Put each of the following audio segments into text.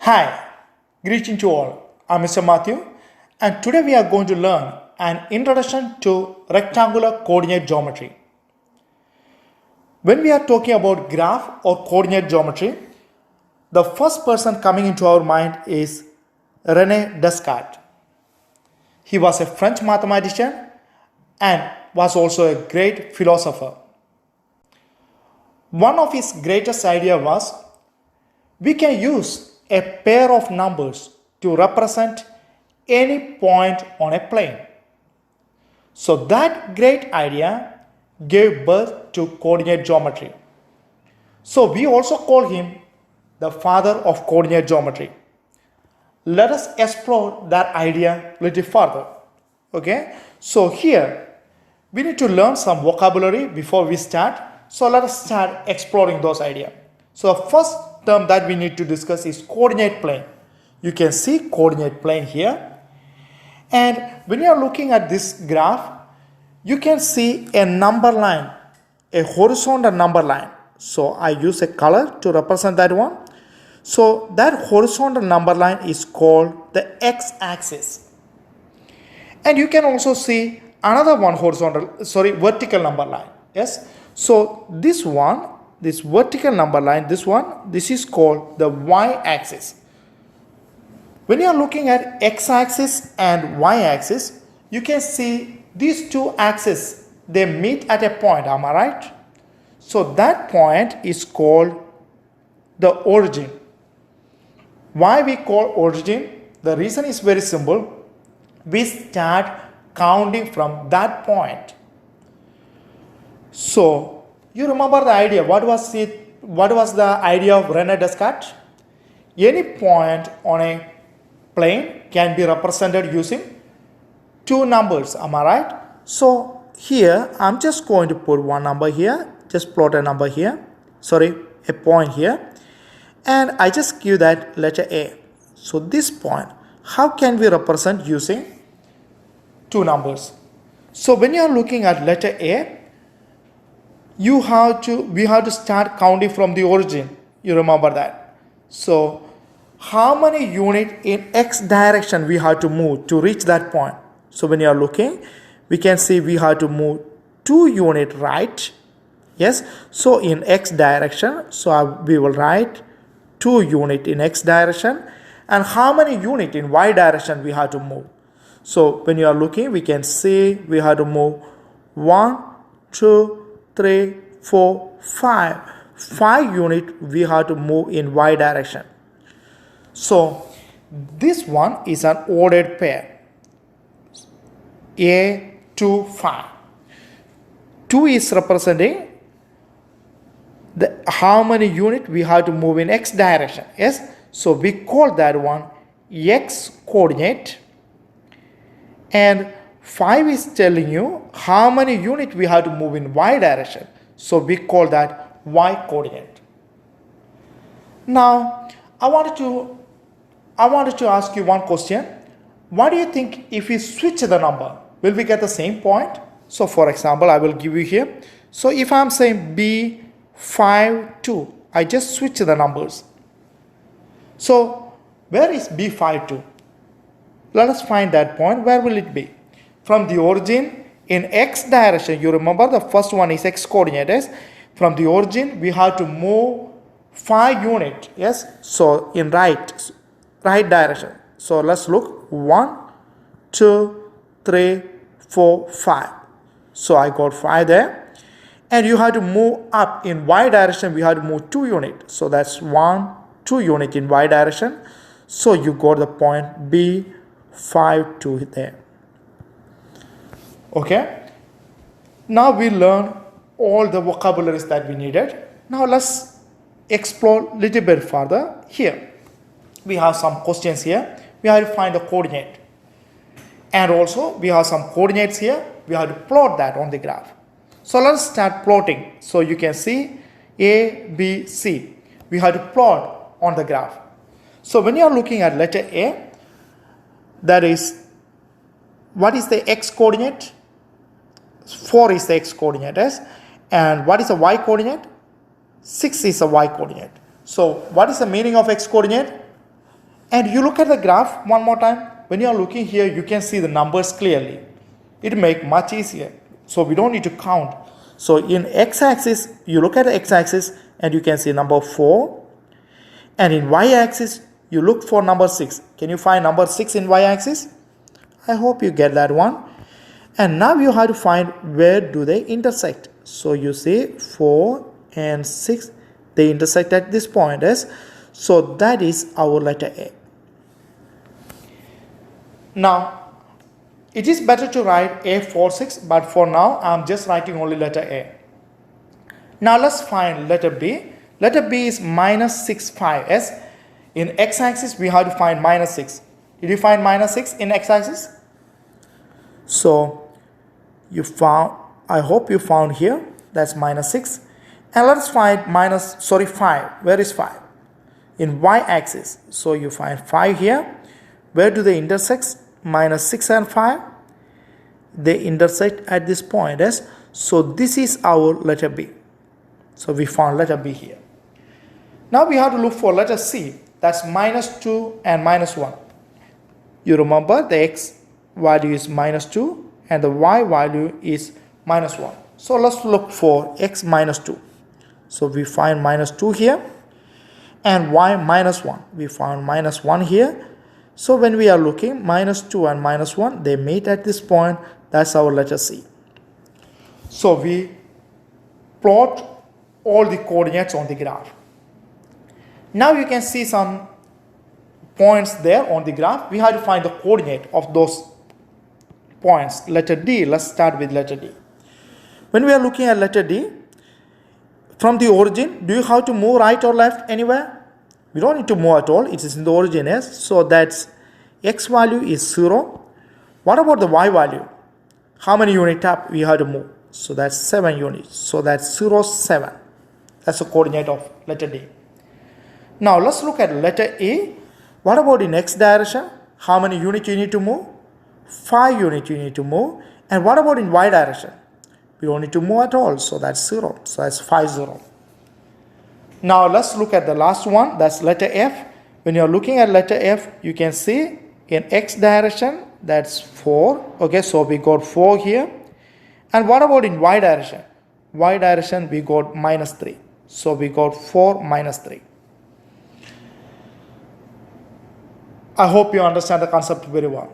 Hi, greeting to all. I'm Mr. Matthew, and today we are going to learn an introduction to rectangular coordinate geometry. When we are talking about graph or coordinate geometry, the first person coming into our mind is René Descartes. He was a French mathematician and was also a great philosopher. One of his greatest ideas was we can use a pair of numbers to represent any point on a plane. So that great idea gave birth to coordinate geometry. So we also call him the father of coordinate geometry. Let us explore that idea a little further. Okay, so here we need to learn some vocabulary before we start. So let us start exploring those ideas. So the first term that we need to discuss is coordinate plane. You can see coordinate plane here. And when you are looking at this graph, you can see a number line, a horizontal number line. So I use a color to represent that one. So that horizontal number line is called the x-axis. And you can also see another one vertical number line. Yes. So this one, this vertical number line, this is called the y-axis. When you are looking at x-axis and y-axis, you can see these two axes, they meet at a point, am I right? So that point is called the origin. Why we call origin? The reason is very simple. We start counting from that point. So you remember the idea. What was the idea of René Descartes? Any point on a plane can be represented using two numbers. Am I right? So here I'm just going to put one number here. Just plot a number here. A point here. And I just give that letter A. So this point, how can we represent using two numbers? So when you are looking at letter A, we have to start counting from the origin. You remember that. So how many units in x direction we have to move to reach that point? So when you are looking, we can see we have to move 2 units right. Yes. So in x direction, so we will write 2 units in x direction. And how many units in y direction we have to move? So when you are looking, we can see we have to move 1, 2, 3, 4, 5. 5 units we have to move in y direction. So this one is an ordered pair. A, 2, 5. 2 is representing how many units we have to move in x direction. Yes. So we call that one x coordinate. And 5 is telling you how many units we have to move in y direction. So we call that y coordinate. Now I wanted to ask you one question. What do you think if we switch the number? Will we get the same point? So for example, I will give you here. So if I'm saying B5, 2, I just switch the numbers. So where is B5, 2? Let us find that point. Where will it be? From the origin in x direction, you remember the first one is x coordinates. From the origin, we have to move 5 units. Yes. So in right direction. So let's look 1, 2, 3, 4, 5. So I got 5 there. And you have to move up in y direction. We have to move 2 units. So that's 1, 2 units in y direction. So you got the point B5, 2 there. Okay. Now we learn all the vocabularies that we needed. Now let's explore a little bit further here. We have some questions here. We have to find the coordinate. And also we have some coordinates here. We have to plot that on the graph. So let's start plotting. So you can see A, B, C. We have to plot on the graph. So when you are looking at letter A, that is, what is the x coordinate? 4 is the x coordinate. Yes? And what is the y coordinate? 6 is the y coordinate. So what is the meaning of x coordinate? And you look at the graph one more time. When you are looking here, you can see the numbers clearly. It makes much easier. So we don't need to count. So in x-axis, you look at the x-axis and you can see number 4. And in y-axis, you look for number 6. Can you find number 6 in y-axis? I hope you get that one. And now you have to find where do they intersect. So you see 4 and 6, they intersect at this point. Yes? So that is our letter A. Now, it is better to write A46, but for now, I am just writing only letter A. Now, let's find letter B. Letter B is minus 6, 5. Yes? In x-axis, we have to find minus 6. Did you find minus 6 in x-axis? So, you found, I hope you found here, that's minus 6. And let's find 5. Where is 5? In y-axis. So, you find 5 here. Where do they intersect? Minus 6 and 5. They intersect at this point. Yes? So, this is our letter B. So, we found letter B here. Now, we have to look for letter C. That's minus 2 and minus 1. You remember the x value is minus 2 and the y value is minus 1. So, let's look for x minus 2. So, we find minus 2 here and y minus 1. We found minus 1 here. So, when we are looking minus 2 and minus 1, they meet at this point. That's our letter C. So, we plot all the coordinates on the graph. Now, you can see some points there on the graph. We have to find the coordinate of those points. Letter D, let's start with letter D. When we are looking at letter D, from the origin, do you have to move right or left anywhere? We don't need to move at all. It is in the origin. Yes? So that's x value is 0. What about the y value? How many units up we have to move? So that's 7 units. So that's 0, 7. That's the coordinate of letter D. Now let's look at letter E. What about in x direction? How many units you need to move? 5 units you need to move. And what about in y direction? We don't need to move at all. So that's 0. So that's 5, 0. Now let's look at the last one. That's letter F. When you're looking at letter F, you can see in x direction, that's 4. Okay, so we got 4 here. And what about in y direction? Y direction, we got minus 3. So we got 4 minus 3. I hope you understand the concept very well.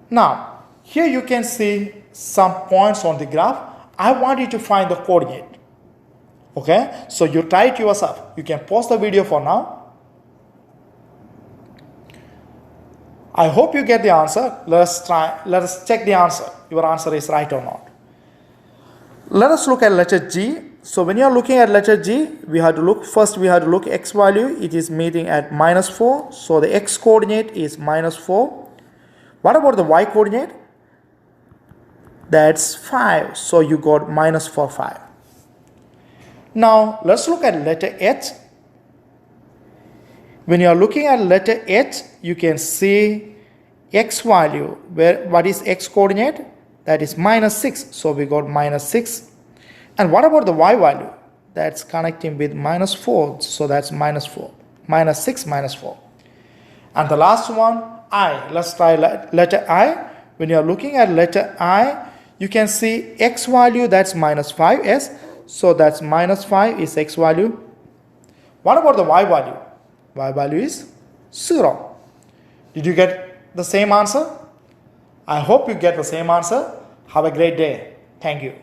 Now, here you can see some points on the graph. I want you to find the coordinate. Okay, so you try it yourself. You can pause the video for now. I hope you get the answer. Let us check the answer. Your answer is right or not. Let us look at letter G. So when you are looking at letter G, we have to look x value. It is meeting at minus 4. So the x coordinate is minus 4. What about the y coordinate? That's 5. So you got minus 4, 5. Now let's look at letter H. When you are looking at letter H, you can see x value. What is x coordinate? That is minus 6. So we got minus 6. And what about the y value? That's connecting with minus 4. So that's minus 4. Minus 6, minus 4. And the last one, I. Let's try letter I. When you are looking at letter I, you can see x value, that's minus 5. Yes. So that's minus 5 is x value. What about the y value? Y value is 0. Did you get the same answer? I hope you get the same answer. Have a great day. Thank you.